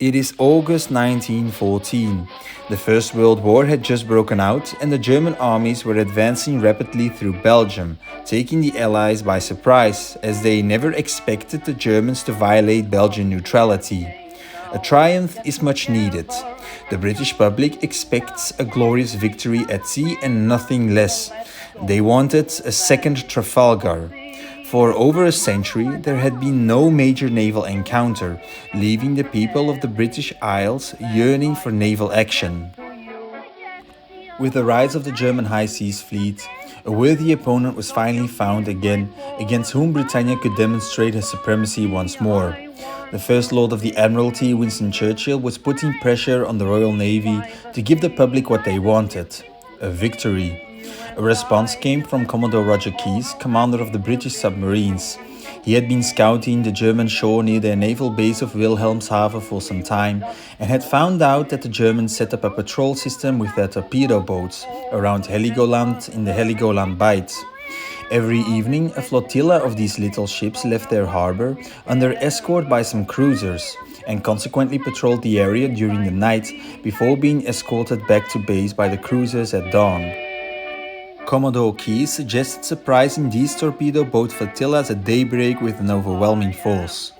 It is August 1914. The First World War had just broken out and the German armies were advancing rapidly through Belgium, taking the Allies by surprise, as they never expected the Germans to violate Belgian neutrality. A triumph is much needed. The British public expects a glorious victory at sea and nothing less. They wanted a second Trafalgar. For over a century, there had been no major naval encounter, leaving the people of the British Isles yearning for naval action. With the rise of the German high seas fleet, a worthy opponent was finally found again, against whom Britannia could demonstrate her supremacy once more. The First Lord of the Admiralty, Winston Churchill, was putting pressure on the Royal Navy to give the public what they wanted: a victory. A response came from Commodore Roger Keyes, commander of the British submarines. He had been scouting the German shore near their naval base of Wilhelmshaven for some time and had found out that the Germans set up a patrol system with their torpedo boats around Heligoland in the Heligoland Bight. Every evening, a flotilla of these little ships left their harbor under escort by some cruisers and consequently patrolled the area during the night before being escorted back to base by the cruisers at dawn. Commodore Keyes suggested surprising these torpedo boat flotillas at daybreak with an overwhelming force.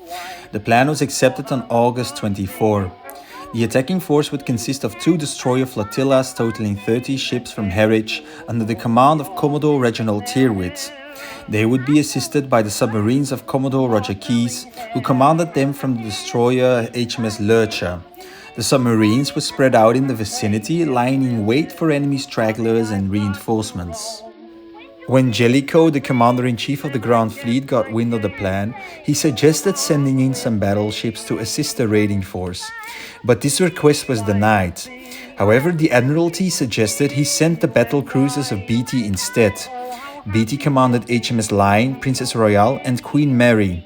The plan was accepted on August 24. The attacking force would consist of 2 destroyer flotillas totaling 30 ships from Harwich under the command of Commodore Reginald Tyrwhitt. They would be assisted by the submarines of Commodore Roger Keyes, who commanded them from the destroyer HMS Lurcher. The submarines were spread out in the vicinity, lying in wait for enemy stragglers and reinforcements. When Jellicoe, the commander-in-chief of the Grand Fleet, got wind of the plan, he suggested sending in some battleships to assist the raiding force. But this request was denied. However, the Admiralty suggested he send the battle cruisers of Beatty instead. Beatty commanded HMS Lion, Princess Royal and Queen Mary.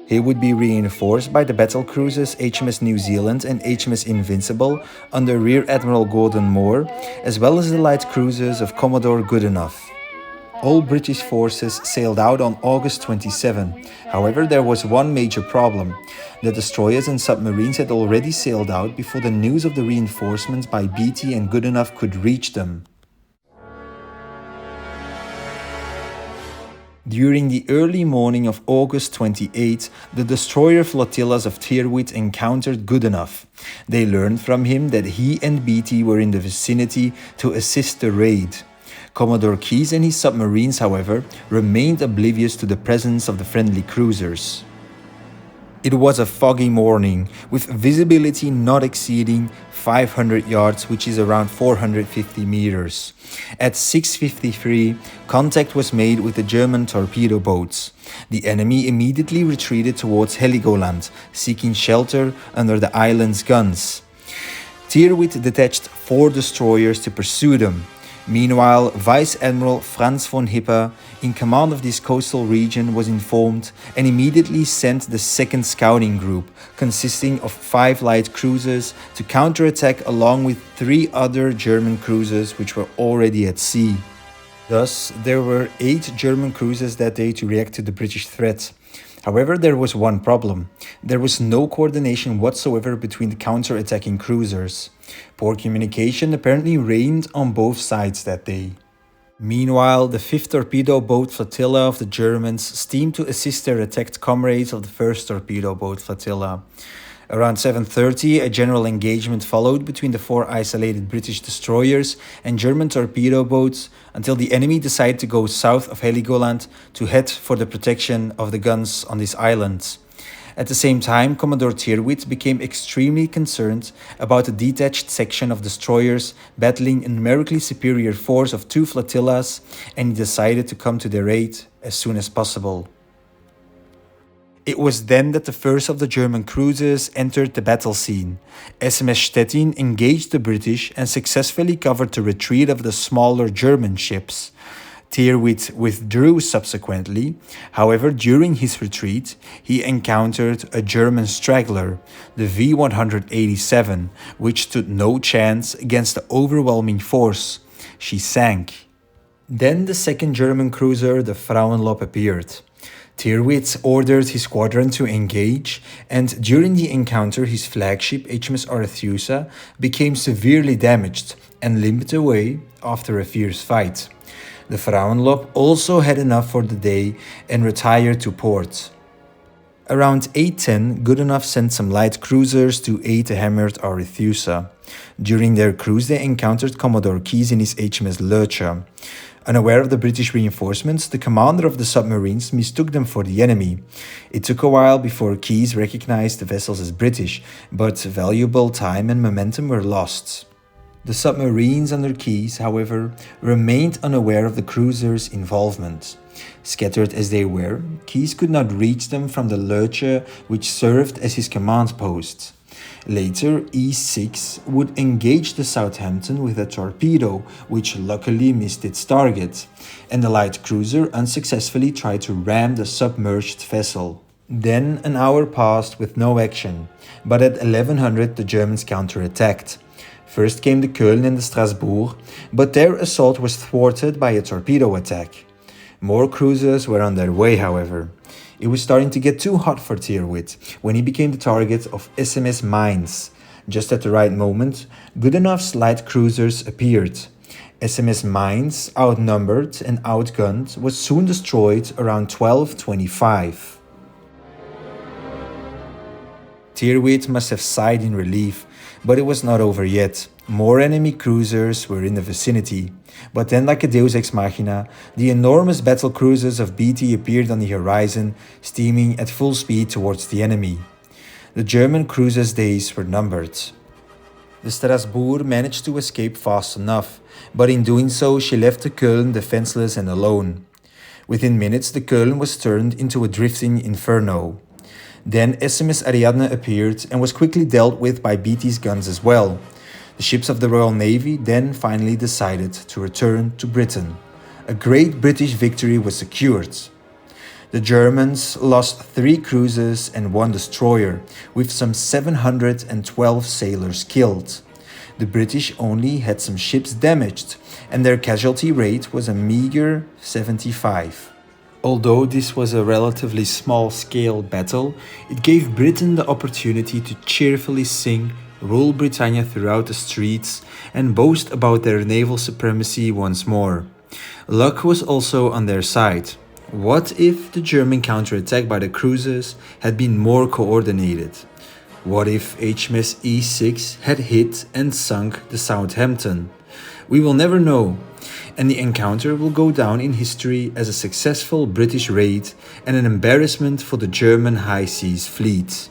He would be reinforced by the battle cruisers HMS New Zealand and HMS Invincible under Rear Admiral Gordon Moore, as well as the light cruisers of Commodore Goodenough. All British forces sailed out on August 27. However, there was one major problem. The destroyers and submarines had already sailed out before the news of the reinforcements by Beatty and Goodenough could reach them. During the early morning of August 28, the destroyer flotillas of Tyrwhitt encountered Goodenough. They learned from him that he and Beatty were in the vicinity to assist the raid. Commodore Keyes and his submarines, however, remained oblivious to the presence of the friendly cruisers. It was a foggy morning, with visibility not exceeding 500 yards, which is around 450 meters. At 6:53, contact was made with the German torpedo boats. The enemy immediately retreated towards Heligoland, seeking shelter under the island's guns. Tyrwhitt detached 4 destroyers to pursue them. Meanwhile, Vice Admiral Franz von Hipper, in command of this coastal region, was informed and immediately sent the 2nd Scouting Group, consisting of 5 light cruisers, to counterattack along with 3 other German cruisers which were already at sea. Thus, there were 8 German cruisers that day to react to the British threat. However, there was one problem. There was no coordination whatsoever between the counter-attacking cruisers. Poor communication apparently reigned on both sides that day. Meanwhile, the 5th Torpedo Boat Flotilla of the Germans steamed to assist their attacked comrades of the 1st Torpedo Boat Flotilla. Around 7:30, a general engagement followed between the 4 isolated British destroyers and German torpedo boats until the enemy decided to go south of Heligoland to head for the protection of the guns on this island. At the same time, Commodore Tyrwhitt became extremely concerned about a detached section of destroyers battling a numerically superior force of 2 flotillas, and he decided to come to their aid as soon as possible. It was then that the first of the German cruisers entered the battle scene. SMS Stettin engaged the British and successfully covered the retreat of the smaller German ships. Tyrwhitt withdrew subsequently. However, during his retreat, he encountered a German straggler, the V-187, which stood no chance against the overwhelming force. She sank. Then the 2nd German cruiser, the Frauenlob, appeared. Tyrwhitt ordered his squadron to engage, and during the encounter his flagship HMS Arethusa became severely damaged and limped away after a fierce fight. The Frauenlob also had enough for the day and retired to port. Around 8:10, Goodenough sent some light cruisers to aid the hammered Arethusa. During their cruise, they encountered Commodore Keyes in his HMS Lurcher. Unaware of the British reinforcements, the commander of the submarines mistook them for the enemy. It took a while before Keyes recognized the vessels as British, but valuable time and momentum were lost. The submarines under Keyes, however, remained unaware of the cruisers' involvement. Scattered as they were, Keyes could not reach them from the Lurcher, which served as his command post. Later, E6 would engage the Southampton with a torpedo, which luckily missed its target, and the light cruiser unsuccessfully tried to ram the submerged vessel. Then an hour passed with no action, but at 1100 the Germans counterattacked. First came the Köln and the Strasbourg, but their assault was thwarted by a torpedo attack. More cruisers were on their way, however. It was starting to get too hot for Tyrwhitt when he became the target of SMS Mainz. Just at the right moment, Goodenough's light cruisers appeared. SMS Mainz, outnumbered and outgunned, was soon destroyed around 12:25. Tyrwhitt must have sighed in relief, but it was not over yet. More enemy cruisers were in the vicinity. But then, like a deus ex machina, the enormous battle cruisers of Beatty appeared on the horizon, steaming at full speed towards the enemy. The German cruisers' days were numbered. The Strasbourg managed to escape fast enough, but in doing so she left the Köln defenseless and alone. Within minutes the Köln was turned into a drifting inferno. Then SMS Ariadne appeared and was quickly dealt with by Beatty's guns as well. The ships of the Royal Navy then finally decided to return to Britain. A great British victory was secured. The Germans lost 3 cruisers and 1 destroyer, with some 712 sailors killed. The British only had some ships damaged, and their casualty rate was a meager 75. Although this was a relatively small-scale battle, it gave Britain the opportunity to cheerfully sing Rule Britannia throughout the streets and boast about their naval supremacy once more. Luck was also on their side. What if the German counterattack by the cruisers had been more coordinated? What if HMS E6 had hit and sunk the Southampton? We will never know, and the encounter will go down in history as a successful British raid and an embarrassment for the German high seas fleet.